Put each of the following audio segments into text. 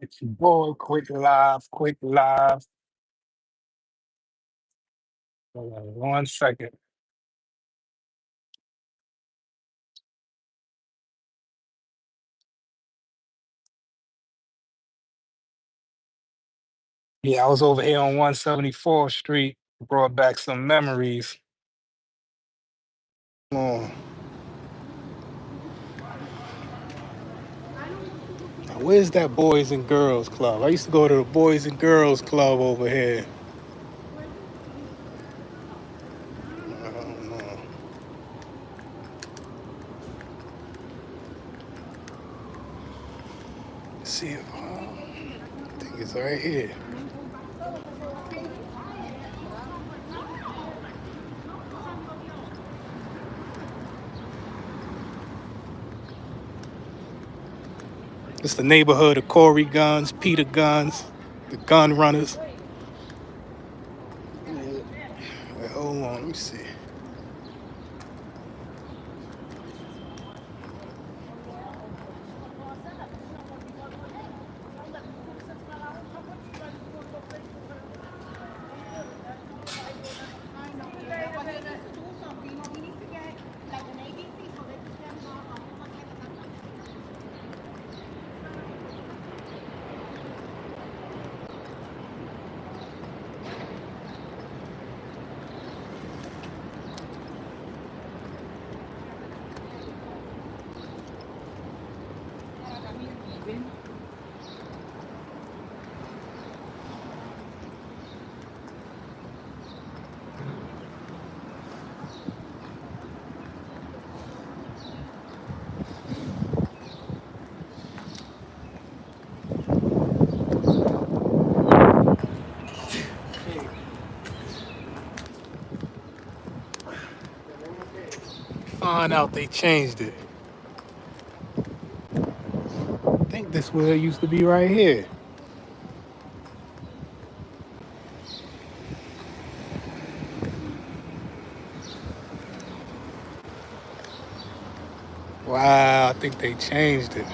It's your boy, quick live, quick live. Hold on 1 second. Yeah, I was over here on 174th Street. Brought back some memories. Oh, now where's that Boys and Girls Club? I used to go to the Boys and Girls Club over here. I don't know. Let's see if I think it's right here. It's the neighborhood of Corey Guns, Peter Guns, the Gun Runners. Wait, hold on, let me see. Find out they changed it. I think this where it used to be right here. Wow, I think they changed it.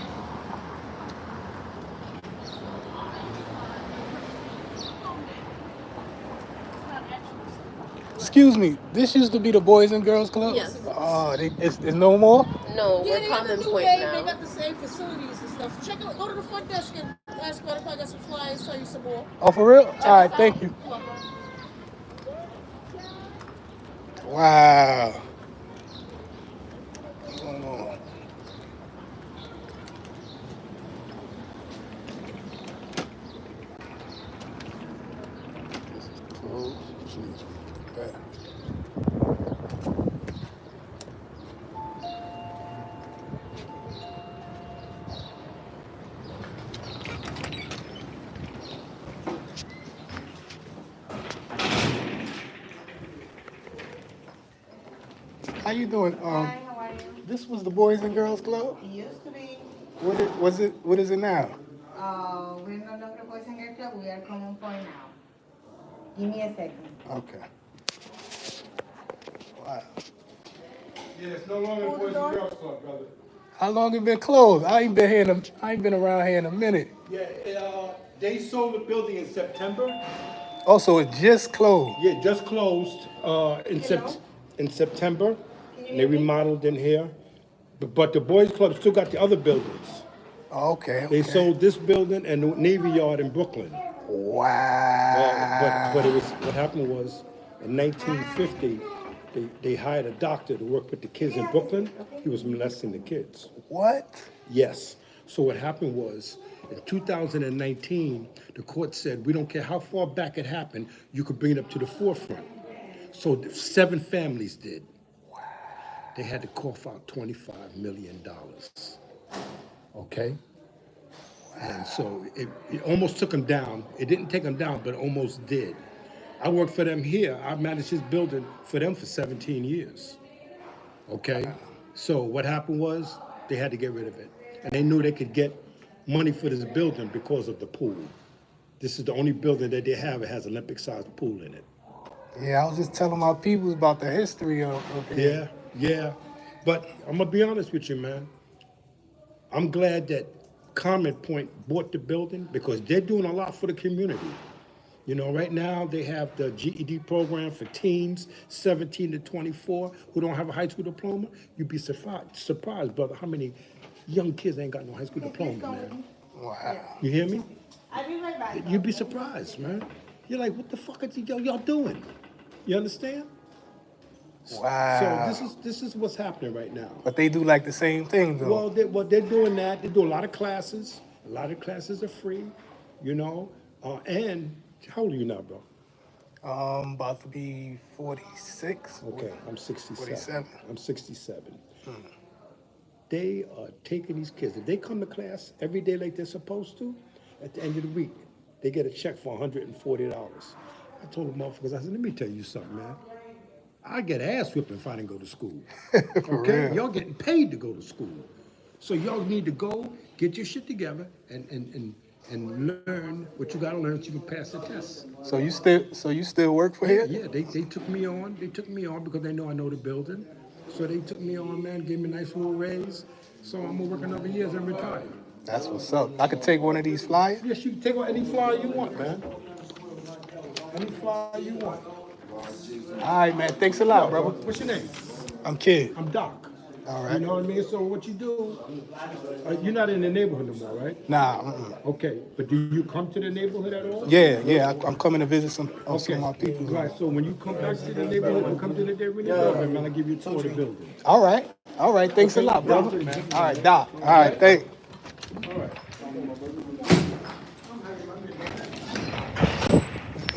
Excuse me, this used to be the Boys and Girls Club? Yes. Oh, it's no more? No, we're Common Point now. They got the same facilities and stuff. Check out, go to the front desk and ask about if I got some flyers, tell you some more. Oh, for real? All right, thank you. Wow. Oh, this is closed. Jeez, bad. How you doing? Hi, how are you? This was the Boys and Girls Club? It used to be, What is it now? we're no longer Boys and Girls Club, we are Common Point now. Give me a second. Okay. Wow. Yeah, it's no longer the Boys and Girls Club, brother. How long it been closed? I ain't been around here in a minute. Yeah, they sold the building in September. Oh, so it just closed. Yeah, just closed in September. And they remodeled in here. But the Boys Club still got the other buildings. Oh, okay. They sold this building and the Navy Yard in Brooklyn. Wow. But it was what happened was in 1950 they hired a doctor to work with the kids in Brooklyn. He was molesting the kids. What? Yes. So what happened was, in 2019, the court said, we don't care how far back it happened, you could bring it up to the forefront. So 7 families did. They had to cough out $25 million. Okay? And so it almost took them down. It didn't take them down, but it almost did. I worked for them here. I managed this building for them for 17 years. Okay? So what happened was they had to get rid of it. And they knew they could get money for this building because of the pool. This is the only building that they have that has Olympic-sized pool in it. Yeah, I was just telling my people about the history of it. Yeah. But I'm gonna be honest with you, man. I'm glad that Common Point bought the building because they're doing a lot for the community. You know, right now they have the GED program for teens 17 to 24 who don't have a high school diploma. You'd be surprised, brother, how many young kids ain't got no high school diploma, man. Wow. You hear me? I'll be right back. You'd be surprised, man. You're like, what the fuck are y'all doing? You understand? Wow. So this is what's happening right now. But they do like the same thing, though. Well, they're doing that. They do a lot of classes. A lot of classes are free, you know. And how old are you now, bro? About to be 46. Okay, I'm 67. 47. I'm 67. They are taking these kids. If they come to class every day like they're supposed to, at the end of the week, they get a check for $140. I told the motherfuckers, I said, let me tell you something, man. I get ass whipped if I didn't go to school. Okay? real. Y'all getting paid to go to school. So y'all need to go, get your shit together, and learn what you gotta learn so you can pass the test. So you still work for here? Yeah, they took me on. They took me on because they know I know the building. So they took me on, man, gave me a nice little raise. So I'm gonna work another years and retire. That's what's up. I could take one of these flyers? Yes, you can take on any flyer you want, man. Any flyer you want. All right, man. Thanks a lot, brother. What's your name? I'm Kid. I'm Doc. All right. You know what I mean? So what you do, you're not in the neighborhood no more, right? Nah. Okay, but do you come to the neighborhood at all? Yeah. I'm coming to visit some of my people. Right, so when you come back to the neighborhood, you come to the neighborhood building, man, I'll give you a tour of the building. All right. Thanks a lot, brother. All right, Doc. All right, thanks. All right.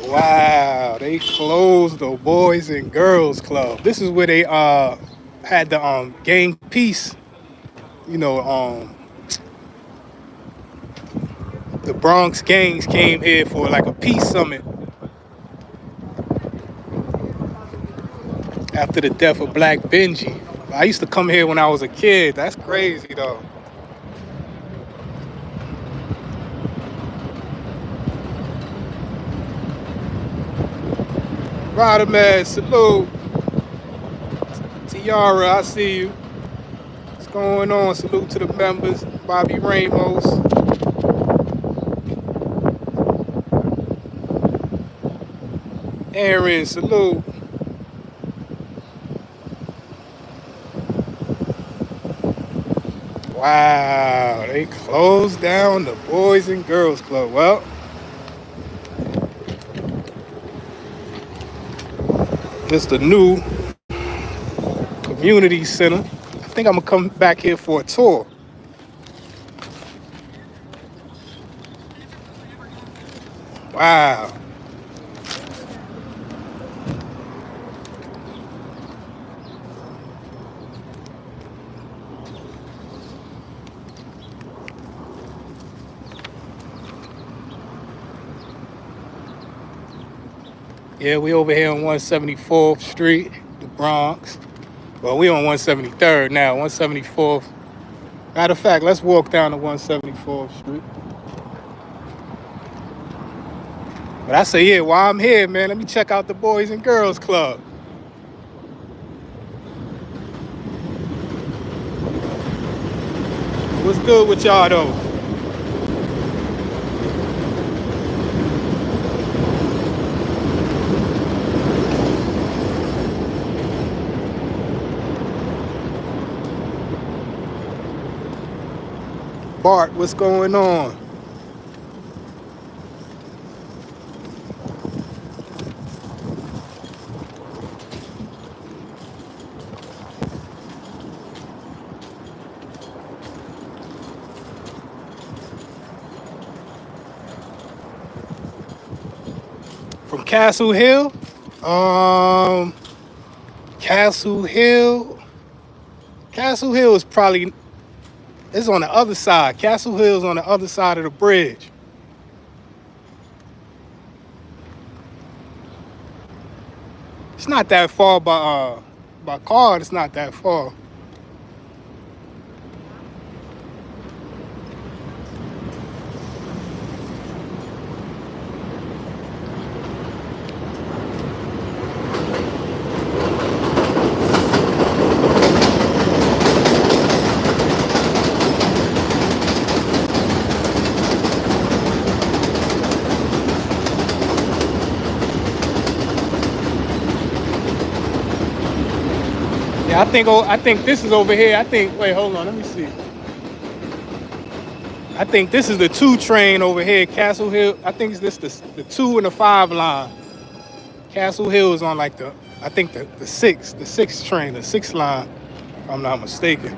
Wow, they closed the Boys and Girls Club. This is where they had the gang peace. You know, the Bronx gangs came here for like a peace summit after the death of Black Benji. I used to come here when I was a kid. That's crazy though. Ryder man, salute. Tiara, I see you. What's going on? Salute to the members. Bobby Ramos. Aaron, salute. Wow, they closed down the Boys and Girls Club. Well, it's the new community center. I think I'm gonna come back here for a tour. Wow. Yeah, we over here on 174th Street, the Bronx. Well, we on 173rd now, 174th. Matter of fact, let's walk down to 174th Street. But I say, yeah, while I'm here, man, let me check out the Boys and Girls Club. What's good with y'all, though? Bart, what's going on? From Castle Hill? Castle Hill. Castle Hill is probably, it's on the other side. Castle Hill's on the other side of the bridge. It's not that far by car, it's not that far. I think this is over here. I think. Wait, hold on. Let me see. I think this is the 2 train over here, Castle Hill. I think this the 2 and the 5 line. Castle Hill is on like I think the 6 train, the 6 line, if I'm not mistaken.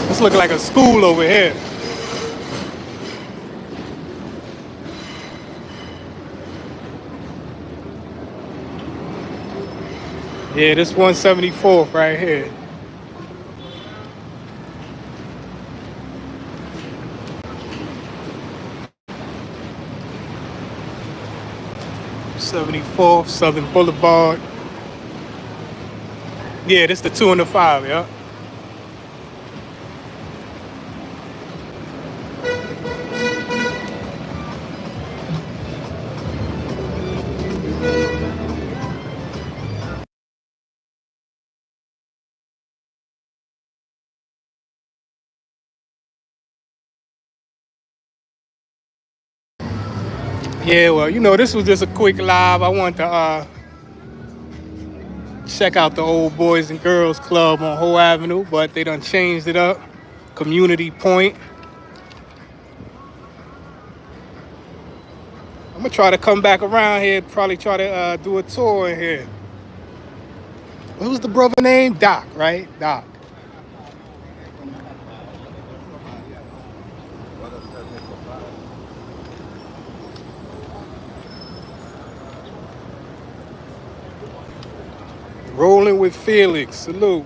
This look like a school over here. Yeah, this 174th right here. '74th Southern Boulevard. Yeah, this the 2 and the 5. Yeah. Yeah, well, this was just a quick live. I wanted to check out the old Boys and Girls Club on Whole Avenue, but they done changed it up. Community Point. I'm gonna try to come back around here. Probably try to do a tour in here. What was the brother name? Doc, right? Doc. Rolling with Felix. Salute.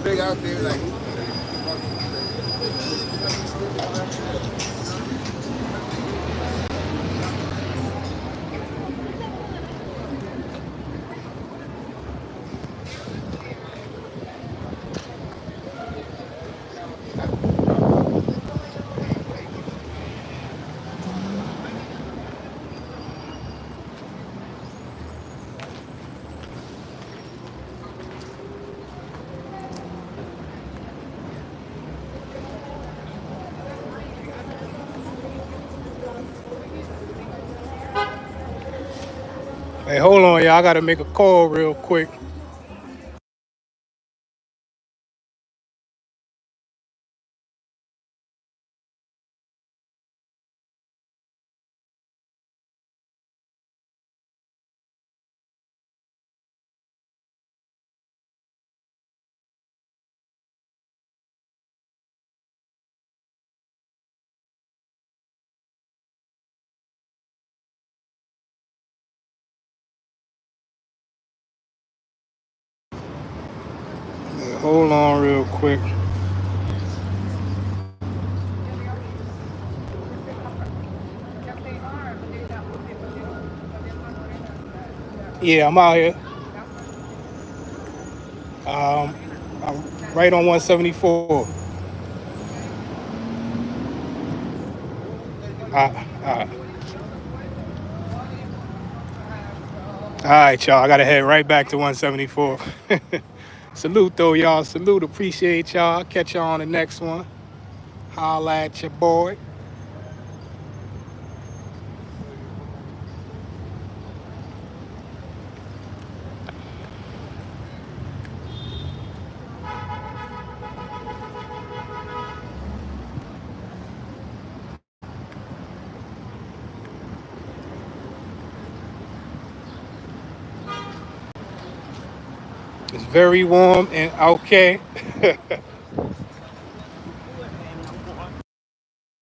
Big out there like. Hey, hold on, y'all. I gotta make a call real quick. Hey, hold on real quick. Yeah, I'm out here. I'm right on 174. All right, y'all. I gotta head right back to 174. Salute, though, y'all. Salute. Appreciate y'all. I'll catch y'all on the next one. Holla at your boy. It's very warm and okay.